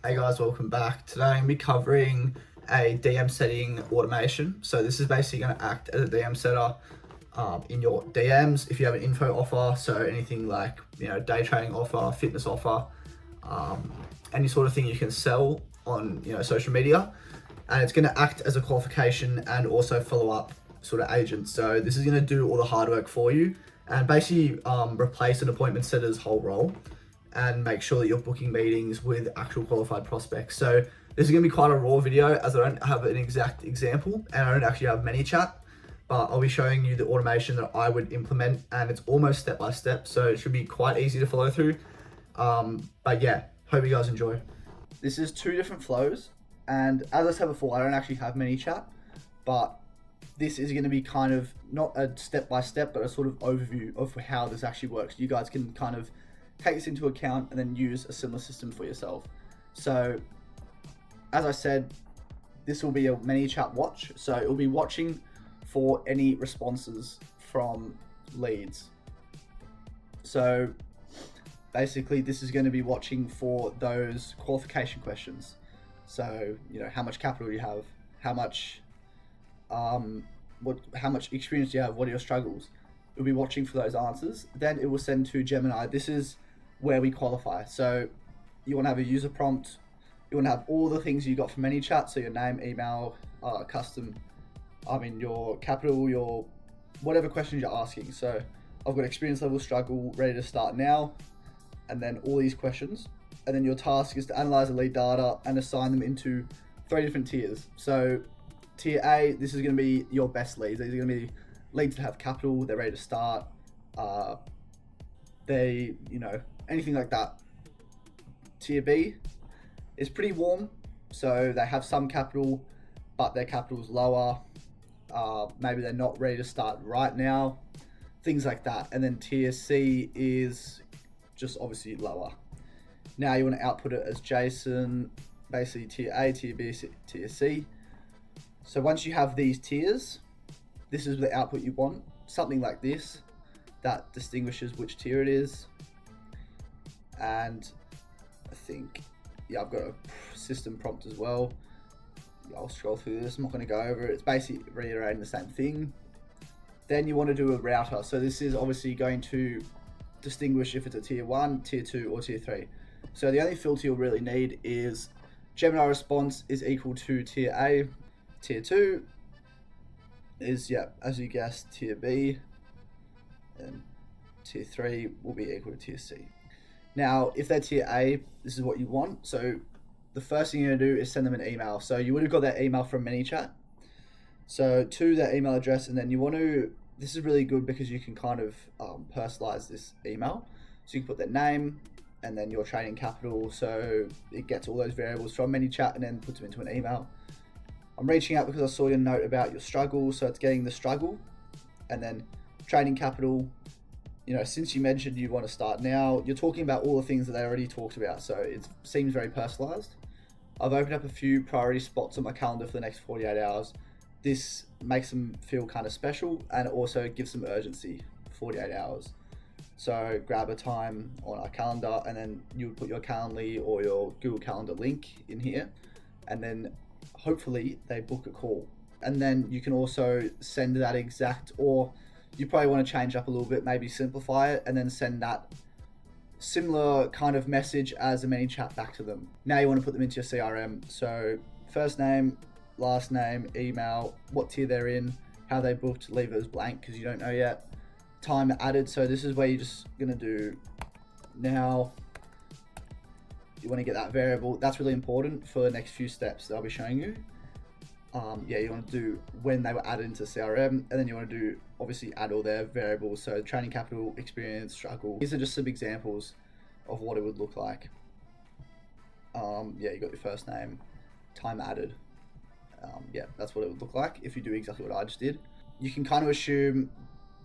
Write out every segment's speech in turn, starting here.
Hey guys, welcome back. Today I'm going to be covering a DM setting automation. So this is basically going to act as a DM setter in your DMs if you have an info offer. So anything like, day trading offer, fitness offer, any sort of thing you can sell on, social media. And it's going to act as a qualification and also follow up sort of agent. So this is going to do all the hard work for you and basically replace an appointment setter's whole role and make sure that you're booking meetings with actual qualified prospects. So this is going to be quite a raw video as I don't have an exact example and I don't actually have ManyChat, but I'll be showing you the automation that I would implement and it's almost step by step. So it should be quite easy to follow through. But yeah, hope you guys enjoy. This is two different flows. And as I said before, I don't actually have ManyChat, but this is going to be kind of not a step by step, but a sort of overview of how this actually works. You guys can kind of take this into account and then use a similar system for yourself. So as I said, this will be a ManyChat watch. So it will be watching for any responses from leads. So basically this is going to be watching for those qualification questions. So, how much capital do you have? How much experience do you have? What are your struggles? It'll be watching for those answers. Then it will send to Gemini. This is where we qualify. So you want to have a user prompt. You want to have all the things you got from ManyChat. So your name, email, your capital, your whatever questions you're asking. So I've got experience level, struggle, ready to start now. And then all these questions. And then your task is to analyze the lead data and assign them into 3 different tiers. So tier A, this is going to be your best leads. These are going to be leads that have capital, they're ready to start, anything like that. Tier B is pretty warm, so they have some capital, but their capital is lower. Maybe they're not ready to start right now, things like that. And then tier C is just obviously lower. Now you want to output it as JSON, basically tier A, tier B, tier C. So once you have these tiers, this is the output you want, something like this that distinguishes which tier it is. And I think, I've got a system prompt as well. I'll scroll through this, I'm not going to go over it. It's basically reiterating the same thing. Then you want to do a router. So this is obviously going to distinguish if it's a tier 1, tier 2, or tier 3. So the only filter you'll really need is Gemini response is equal to tier A. Tier 2 is, as you guessed, tier B. And tier 3 will be equal to tier C. Now, if they're tier A, this is what you want. So the first thing you're going to do is send them an email. So you would have got that email from ManyChat. So to their email address, and then you want to, this is really good because you can kind of personalize this email. So you can put their name and then your trading capital. So it gets all those variables from ManyChat and then puts them into an email. I'm reaching out because I saw your note about your struggle. So it's getting the struggle and then trading capital. Since you mentioned you want to start now, you're talking about all the things that they already talked about. So it seems very personalized. I've opened up a few priority spots on my calendar for the next 48 hours. This makes them feel kind of special and also gives them urgency, 48 hours. So grab a time on our calendar and then you would put your Calendly or your Google Calendar link in here. And then hopefully they book a call. And then you can also send that exact, or you probably want to change up a little bit, maybe simplify it and then send that similar kind of message as a ManyChat back to them. Now you want to put them into your CRM. So first name, last name, email, what tier they're in, how they booked, leave it as blank because you don't know yet. Time added, so this is where you're just gonna do now. You want to get that variable. That's really important for the next few steps that I'll be showing you. You want to do when they were added into CRM, and then you want to do obviously add all their variables. So training capital, experience, struggle. These are just some examples of what it would look like. You got your first name, time added. That's what it would look like if you do exactly what I just did. You can kind of assume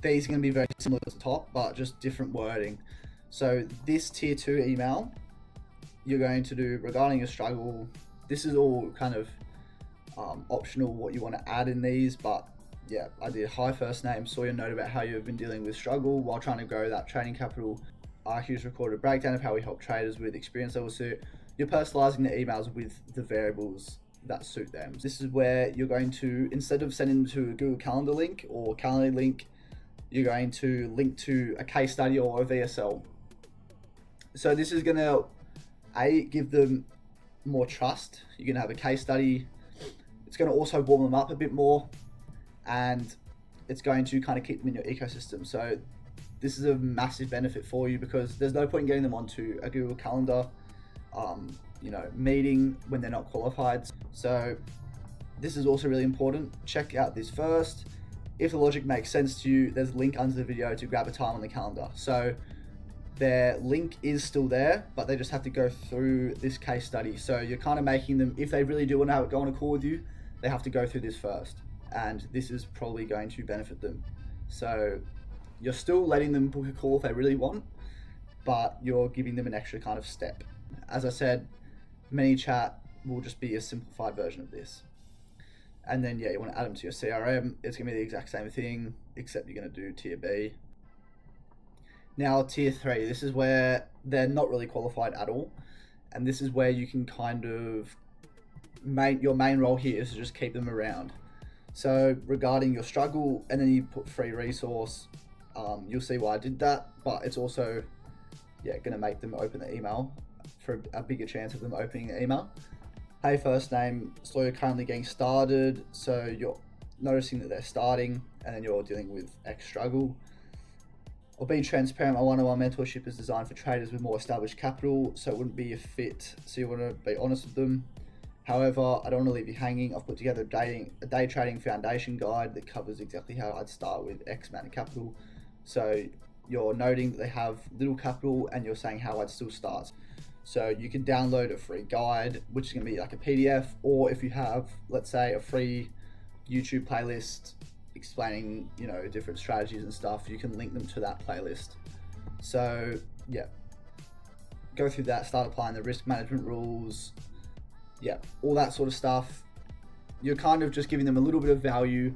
these are going to be very similar to the top, but just different wording. So this tier 2 email, you're going to do regarding your struggle. This is all kind of optional what you want to add in these, but I did hi first name, saw your note about how you've been dealing with struggle while trying to grow that trading capital. IQ's recorded a breakdown of how we help traders with experience level. So you're personalizing the emails with the variables that suit them. This is where you're going to, instead of sending them to a Google Calendar link or Calendly link, you're going to link to a case study or a VSL. So this is going to give them more trust. You're going to have a case study. It's going to also warm them up a bit more, and it's going to kind of keep them in your ecosystem. So this is a massive benefit for you, because there's no point in getting them onto a Google Calendar meeting when they're not qualified. So this is also really important. Check out this first. If the logic makes sense to you, there's a link under the video to grab a time on the calendar. So their link is still there, but they just have to go through this case study. So you're kind of making them, if they really do want to go on a call with you, they have to go through this first, and this is probably going to benefit them. So you're still letting them book a call if they really want, but you're giving them an extra kind of step. As I said, ManyChat will just be a simplified version of this. And then you want to add them to your CRM. It's going to be the exact same thing, except you're going to do tier B. Now tier 3, this is where they're not really qualified at all, and this is where you can kind of your main role here is to just keep them around. So regarding your struggle, and then you put free resource, you'll see why I did that, but it's also going to make them open the email, for a bigger chance of them opening the email. Hey, first name, so you're currently getting started, so you're noticing that they're starting, and then you're dealing with X struggle. Or being transparent, my one-on-one mentorship is designed for traders with more established capital, so it wouldn't be a fit, so you want to be honest with them. However, I don't want to leave you hanging. I've put together a day trading foundation guide that covers exactly how I'd start with X amount of capital. So you're noting that they have little capital, and you're saying how I'd still start. So you can download a free guide, which is going to be like a PDF, or if you have, let's say, a free YouTube playlist explaining, different strategies and stuff, you can link them to that playlist. So go through that, start applying the risk management rules, all that sort of stuff. You're kind of just giving them a little bit of value,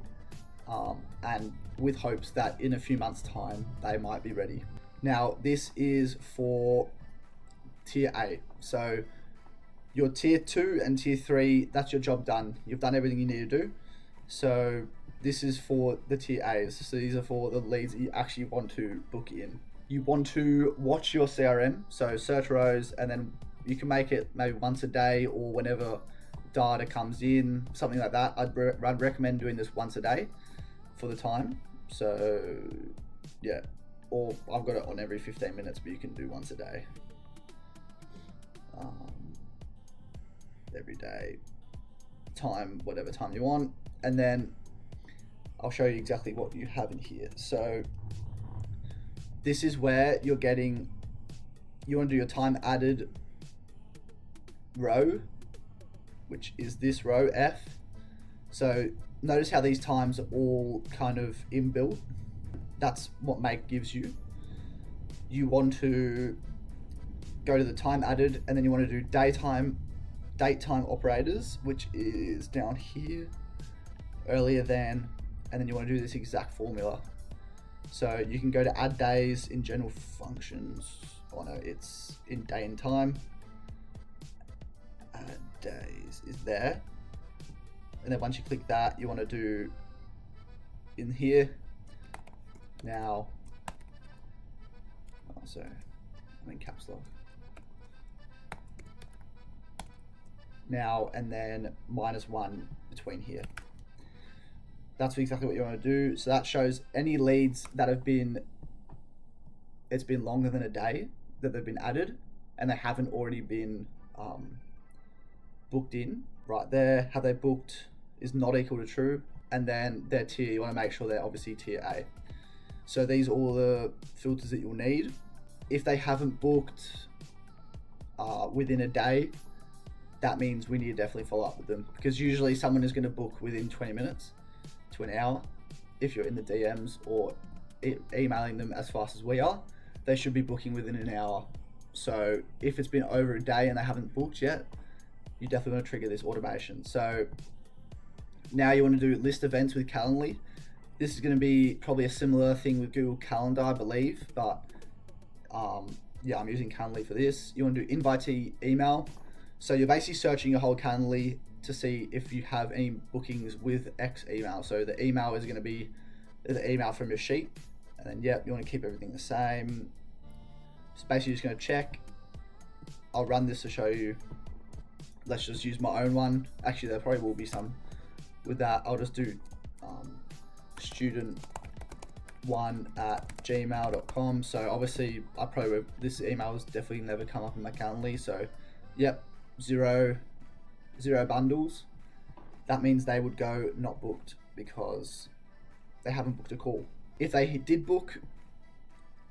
and with hopes that in a few months' time, they might be ready. Now, this is for tier A. So your tier 2 and tier 3, that's your job done. You've done everything you need to do. So this is for the tier A's. So these are for the leads that you actually want to book in. You want to watch your CRM, so search rows, and then you can make it maybe once a day or whenever data comes in, something like that. I'd recommend doing this once a day for the time. So or I've got it on every 15 minutes, but you can do once a day. Every day, time, whatever time you want, and then I'll show you exactly what you have in here. So this is where you want to do your time added row, which is this row F. So notice how these times are all kind of inbuilt. That's what Make gives you. You want to go to the time added, and then you want to do date time operators, which is down here, earlier than, and then you want to do this exact formula. So you can go to add days in general functions. Oh no, it's in day and time. Add days is there, and then once you click that, you want to do in here now. I'm in caps lock. Now, and then -1 between here. That's exactly what you want to do. So that shows any leads that have it's been longer than a day that they've been added, and they haven't already been booked in. Right there, have they booked is not equal to true, and then their tier, you want to make sure they're obviously tier A. So these are all the filters that you'll need. If they haven't booked within a day, that means we need to definitely follow up with them, because usually someone is going to book within 20 minutes to an hour. If you're in the DMs or emailing them as fast as we are, they should be booking within an hour. So if it's been over a day and they haven't booked yet, you definitely want to trigger this automation. So now you want to do list events with Calendly. This is going to be probably a similar thing with Google Calendar, I believe, but I'm using Calendly for this. You want to do invitee email. So you're basically searching your whole Calendly to see if you have any bookings with X email. So the email is going to be the email from your sheet, and then you want to keep everything the same. So basically just going to check. I'll run this to show you. Let's just use my own one. Actually, there probably will be some with that. I'll just do student1@gmail.com. So obviously this email has definitely never come up in my Calendly. So yep, zero bundles. That means they would go not booked because they haven't booked a call. If they did book,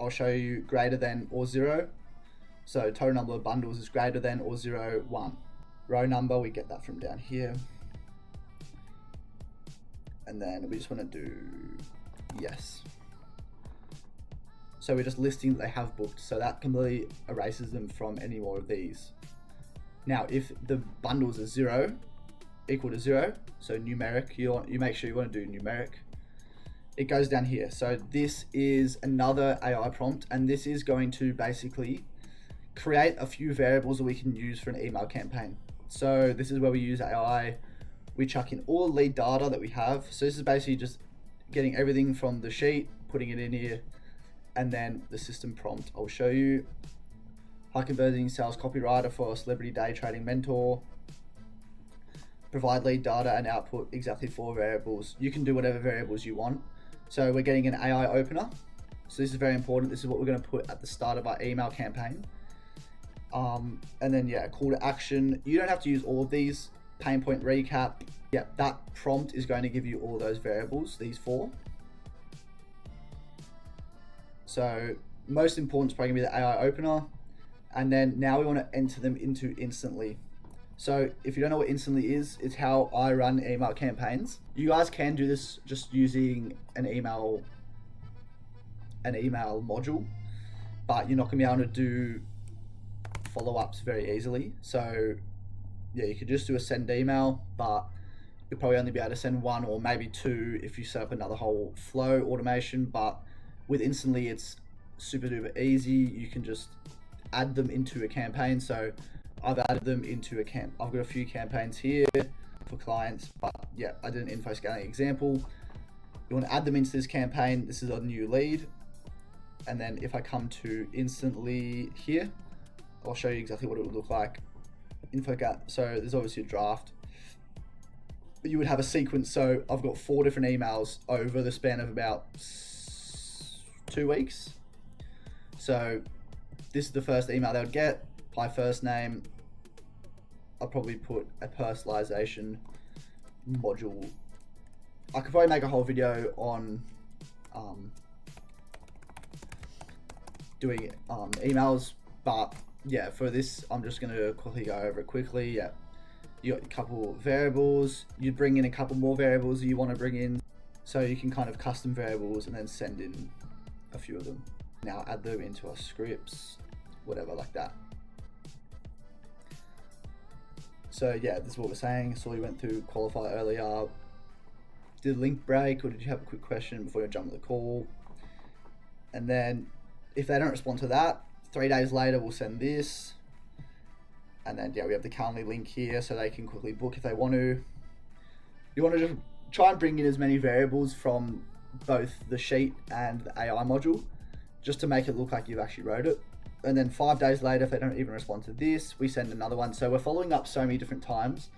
I'll show you greater than or 0. So total number of bundles is greater than or 0, 1. Row number, we get that from down here. And then we just want to do yes. So we're just listing that they have booked. So that completely erases them from any more of these. Now, if the bundles are 0, equal to 0, so numeric, you make sure you want to do numeric. It goes down here. So this is another AI prompt, and this is going to basically create a few variables that we can use for an email campaign. So this is where we use AI. We chuck in all the lead data that we have. So this is basically just getting everything from the sheet, putting it in here, and then the system prompt I'll show you. High converting sales copywriter for a celebrity day trading mentor. Provide lead data and output exactly 4 variables. You can do whatever variables you want. So we're getting an AI opener. So this is very important. This is what we're going to put at the start of our email campaign. And then call to action. You don't have to use all of these. Pain point recap. That prompt is going to give you all those variables, these 4. So most important is probably going to be the AI opener. And then now we want to enter them into Instantly. So if you don't know what Instantly is, it's how I run email campaigns. You guys can do this just using an email module, but you're not going to be able to do follow-ups very easily. So you could just do a send email, but you'll probably only be able to send 1 or maybe 2 if you set up another whole flow automation. But with Instantly, it's super duper easy. You can just add them into a campaign. So I've added them into a I've got a few campaigns here for clients, but I did an info scaling example. You want to add them into this campaign. This is a new lead. And then if I come to Instantly here, I'll show you exactly what it would look like. So there's obviously a draft. But you would have a sequence. So I've got 4 different emails over the span of about 2 weeks. So this is the first email they would get. Apply first name. I'll probably put a personalization module. I could probably make a whole video on doing emails, but for this I'm just going to quickly go over it quickly. You got a couple variables. You bring in a couple more variables that you want to bring in, so you can kind of custom variables and then send in a few of them. Now add them into our scripts, whatever, like that. So this is what we're saying. So we went through qualify earlier. Did link break, or did you have a quick question before you jump on the call? And then if they don't respond to that, 3 days later we'll send this. And then we have the Calendly link here so they can quickly book if they want to. You want to just try and bring in as many variables from both the sheet and the AI module, just to make it look like you've actually wrote it. And then 5 days later, if they don't even respond to this, we send another one. So we're following up so many different times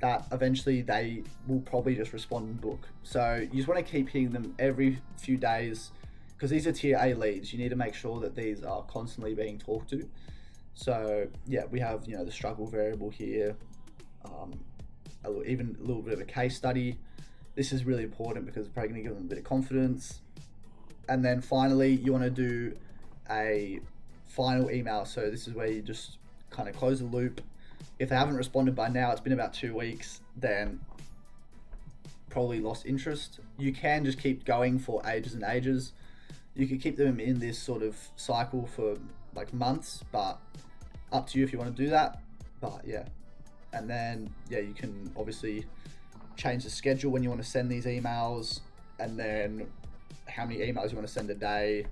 that eventually they will probably just respond and book. So you just want to keep hitting them every few days, because these are tier A leads. You need to make sure that these are constantly being talked to. So we have the struggle variable here, even a little bit of a case study. This is really important because it's probably going to give them a bit of confidence. And then finally, you want to do a final email. So this is where you just kind of close the loop. If they haven't responded by now, it's been about 2 weeks, then probably lost interest. You can just keep going for ages and ages. You could keep them in this sort of cycle for like months, but up to you if you want to do that. But and then you can obviously change the schedule when you want to send these emails, and then how many emails you want to send a day.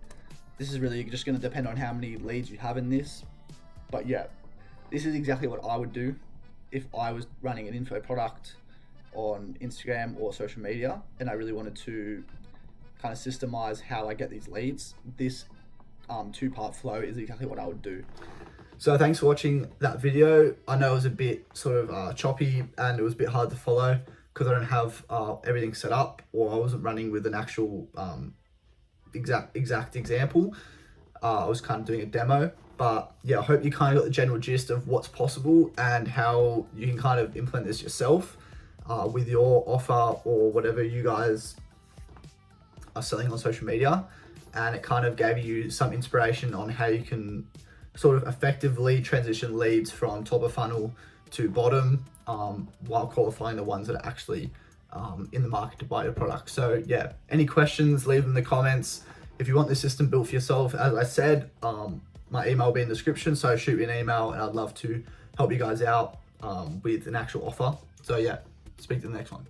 This is really just going to depend on how many leads you have in this. But This is exactly what I would do if I was running an info product on Instagram or social media and I really wanted to kind of systemize how I get these leads. This two-part flow is exactly what I would do. So thanks for watching that video. I know it was a bit sort of choppy and it was a bit hard to follow because I don't have everything set up, or I wasn't running with an actual exact example. I was kind of doing a demo, but yeah, I hope you kind of got the general gist of what's possible and how you can kind of implement this yourself with your offer or whatever you guys are selling on social media. And it kind of gave you some inspiration on how you can sort of effectively transition leads from top of funnel to bottom while qualifying the ones that are actually in the market to buy your product. So yeah, any questions, leave them in the comments. If you want this system built for yourself, as I said, my email will be in the description, so shoot me an email and I'd love to help you guys out with an actual offer. So yeah, speak to the next one.